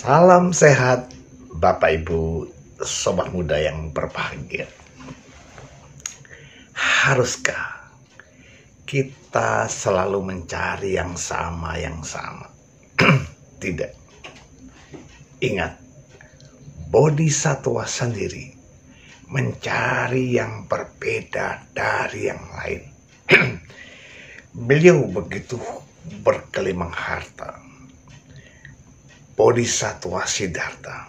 Salam sehat, Bapak Ibu, sobat muda yang berbahagia. Haruskah kita selalu mencari yang sama? Tidak. Ingat, bodhisatwa sendiri mencari yang berbeda dari yang lain. Beliau begitu berkelimang harta. Bodhisatwa Siddhartha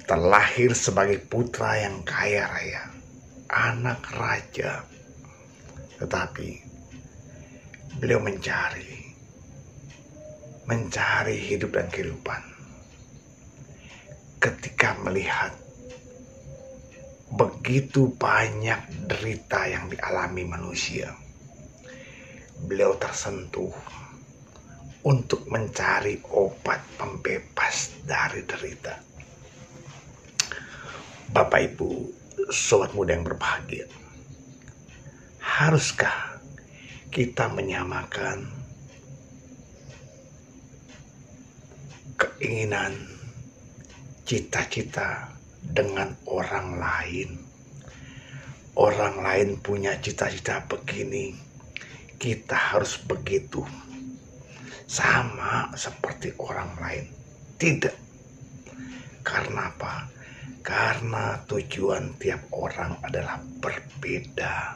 terlahir sebagai putra yang kaya raya, anak raja. Tetapi beliau mencari hidup dan kehidupan. Ketika melihat begitu banyak derita yang dialami manusia, beliau tersentuh untuk mencari obat pembebas dari derita. Bapak Ibu, sobat muda yang berbahagia, haruskah kita menyamakan keinginan, cita-cita dengan orang lain? Orang lain punya cita-cita begini, kita harus begitu, sama seperti orang lain. Tidak. Karena apa? Karena tujuan tiap orang adalah berbeda.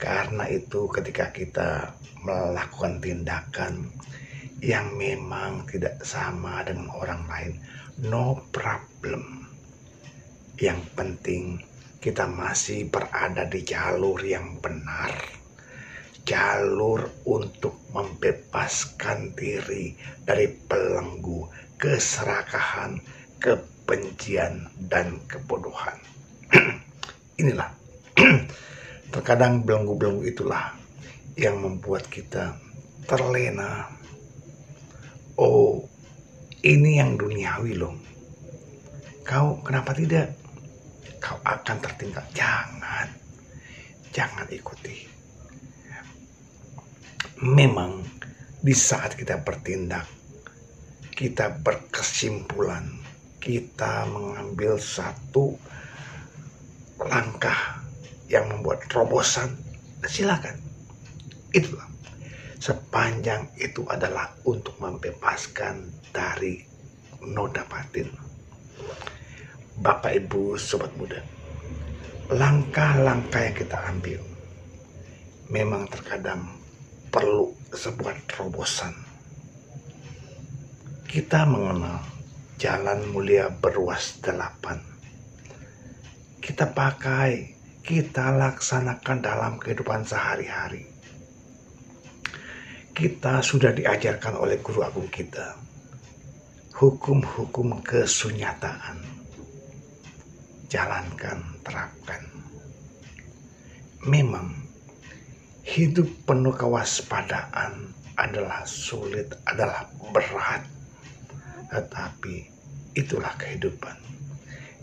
Karena itu ketika kita melakukan tindakan yang memang tidak sama dengan orang lain, no problem. Yang penting kita masih berada di jalur yang benar. Jalur untuk membebaskan diri dari belenggu keserakahan, kebencian, dan kebodohan. Inilah terkadang belenggu-belenggu itulah yang membuat kita terlena. Oh, ini yang duniawi loh. Kau kenapa tidak? Kau akan tertinggal. Jangan ikuti. Memang di saat kita bertindak, kita berkesimpulan, kita mengambil satu langkah yang membuat terobosan, silakan. Itulah. Sepanjang itu adalah untuk membebaskan dari noda batin. Bapak Ibu sobat muda, langkah-langkah yang kita ambil memang terkadang perlu sebuah terobosan. Kita mengenal jalan mulia beruas 8. Kita pakai, kita laksanakan dalam kehidupan sehari-hari. Kita sudah diajarkan oleh guru agung kita hukum-hukum kesunyataan. Jalankan, terapkan. Memang hidup penuh kewaspadaan adalah sulit, adalah berat. Tetapi itulah kehidupan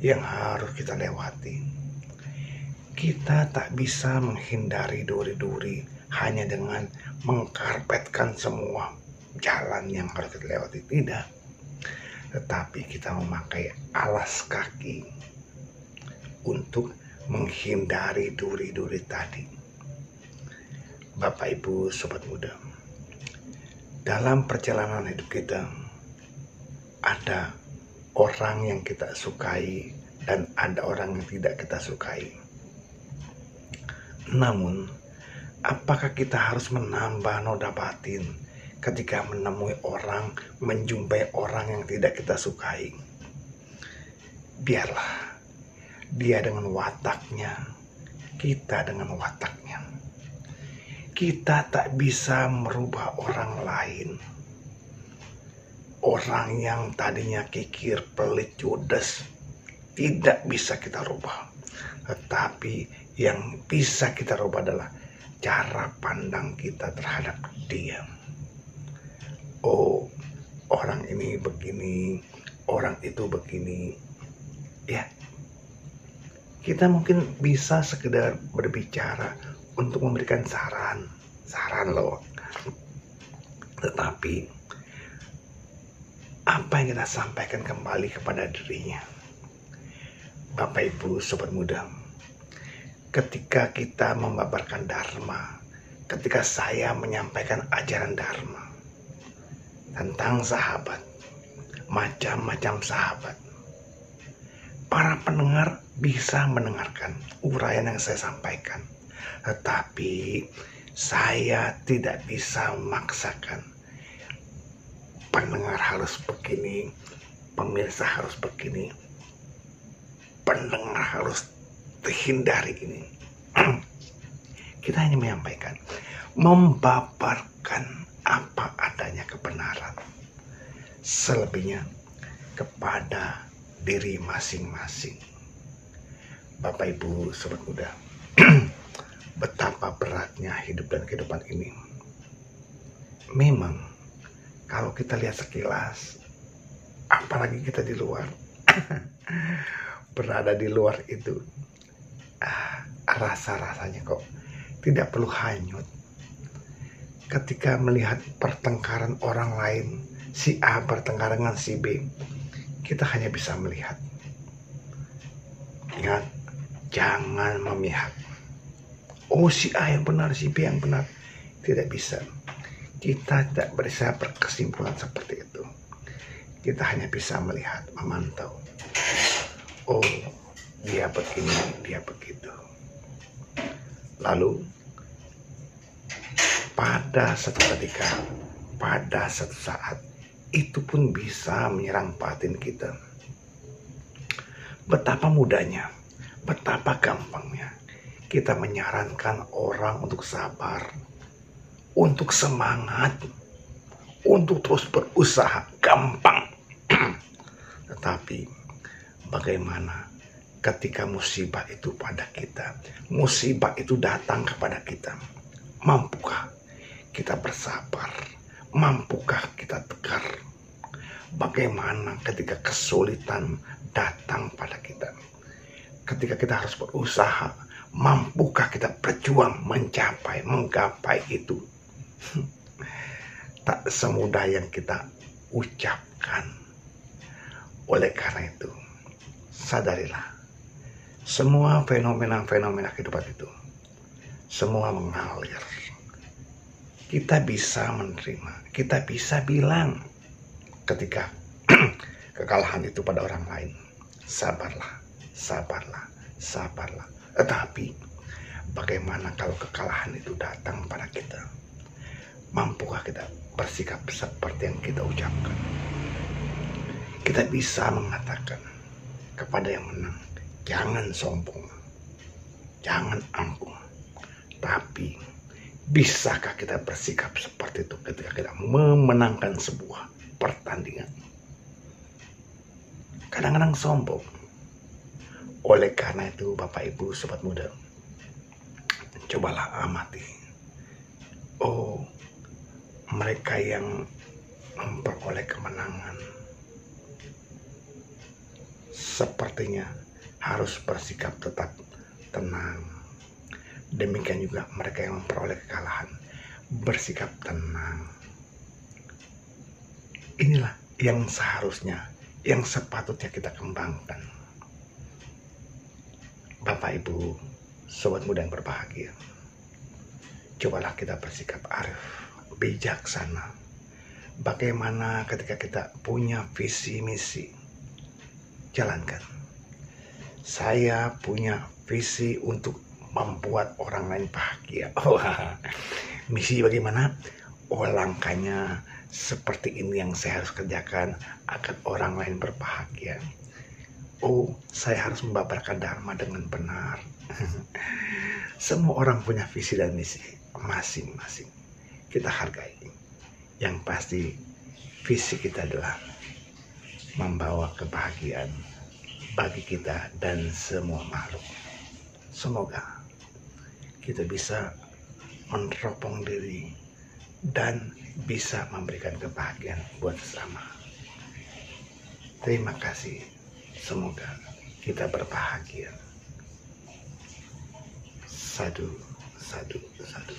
yang harus kita lewati. Kita tak bisa menghindari duri-duri hanya dengan mengkarpetkan semua jalan yang harus kita lewati. Tidak. Tetapi kita memakai alas kaki untuk menghindari duri-duri tadi. Bapak Ibu sobat muda, dalam perjalanan hidup kita ada orang yang kita sukai dan ada orang yang tidak kita sukai. Namun, apakah kita harus menambah noda batin ketika menemui orang, menjumpai orang yang tidak kita sukai? Biarlah dia dengan wataknya, kita dengan wataknya. Kita tak bisa merubah orang lain. Orang yang tadinya kikir, pelit, judes, tidak bisa kita rubah. Tetapi yang bisa kita rubah adalah cara pandang kita terhadap dia. Oh, orang ini begini, orang itu begini. Ya, kita mungkin bisa sekedar berbicara untuk memberikan saran loh. Tetapi apa yang kita sampaikan kembali kepada dirinya. Bapak Ibu Sobat Muda, ketika kita membabarkan Dharma, ketika saya menyampaikan ajaran Dharma tentang sahabat, macam-macam sahabat, para pendengar bisa mendengarkan uraian yang saya sampaikan, tetapi saya tidak bisa memaksakan pendengar harus begini, pemirsa harus begini, pendengar harus hindari ini. Kita hanya menyampaikan, membabarkan apa adanya kebenaran, selebihnya kepada diri masing-masing. Bapak Ibu Sobat Muda, betapa beratnya hidup dan kehidupan ini. Memang kalau kita lihat sekilas, apalagi kita di luar, berada di luar itu, rasa-rasanya kok tidak perlu hanyut. Ketika melihat pertengkaran orang lain, si A bertengkar dengan si B, kita hanya bisa melihat. Ingat, jangan memihak. Oh, si A yang benar, si B yang benar. Tidak bisa. Kita tidak bisa berkesimpulan seperti itu. Kita hanya bisa melihat, memantau. Oh, dia begini, dia begitu. Lalu, pada satu ketika, pada satu saat, itu pun bisa menyerang batin kita. Betapa mudahnya, betapa gampangnya kita menyarankan orang untuk sabar, untuk semangat, untuk terus berusaha, gampang. Tetapi bagaimana ketika musibah itu pada kita, musibah itu datang kepada kita, mampukah kita bersabar? Mampukah kita tegar? Bagaimana ketika kesulitan datang pada kita? Ketika kita harus berusaha, mampukah kita berjuang mencapai, menggapai itu? Tak semudah yang kita ucapkan. Oleh karena itu, sadarilah, semua fenomena-fenomena kehidupan itu, semua mengalir. Kita bisa menerima, kita bisa bilang ketika kekalahan itu pada orang lain, sabarlah, sabarlah, sabarlah. Tetapi bagaimana kalau kekalahan itu datang pada kita? Mampukah kita bersikap seperti yang kita ucapkan? Kita bisa mengatakan kepada yang menang, jangan sombong, jangan angkuh. Tapi bisakah kita bersikap seperti itu ketika kita memenangkan sebuah pertandingan? Kadang-kadang sombong. Oleh karena itu, Bapak Ibu Sobat Muda, cobalah amati. Oh, mereka yang memperoleh kemenangan sepertinya harus bersikap tetap tenang. Demikian juga mereka yang memperoleh kekalahan, bersikap tenang. Inilah yang seharusnya, yang sepatutnya kita kembangkan. Bapak Ibu Sobat Muda yang berbahagia, cobalah kita bersikap arif, bijaksana. Bagaimana ketika kita punya visi misi, jalankan. Saya punya visi untuk membuat orang lain bahagia. Misi bagaimana? Oh, langkahnya seperti ini yang saya harus kerjakan agar orang lain berbahagia. Oh, saya harus membabarkan Dharma dengan benar. Semua orang punya visi dan misi masing-masing. Kita hargai. Yang pasti visi kita adalah membawa kebahagiaan bagi kita dan semua makhluk. Semoga kita bisa meneropong diri dan bisa memberikan kebahagiaan buat sesama. Terima kasih. Semoga kita berbahagia. Sadu, sadu, sadu.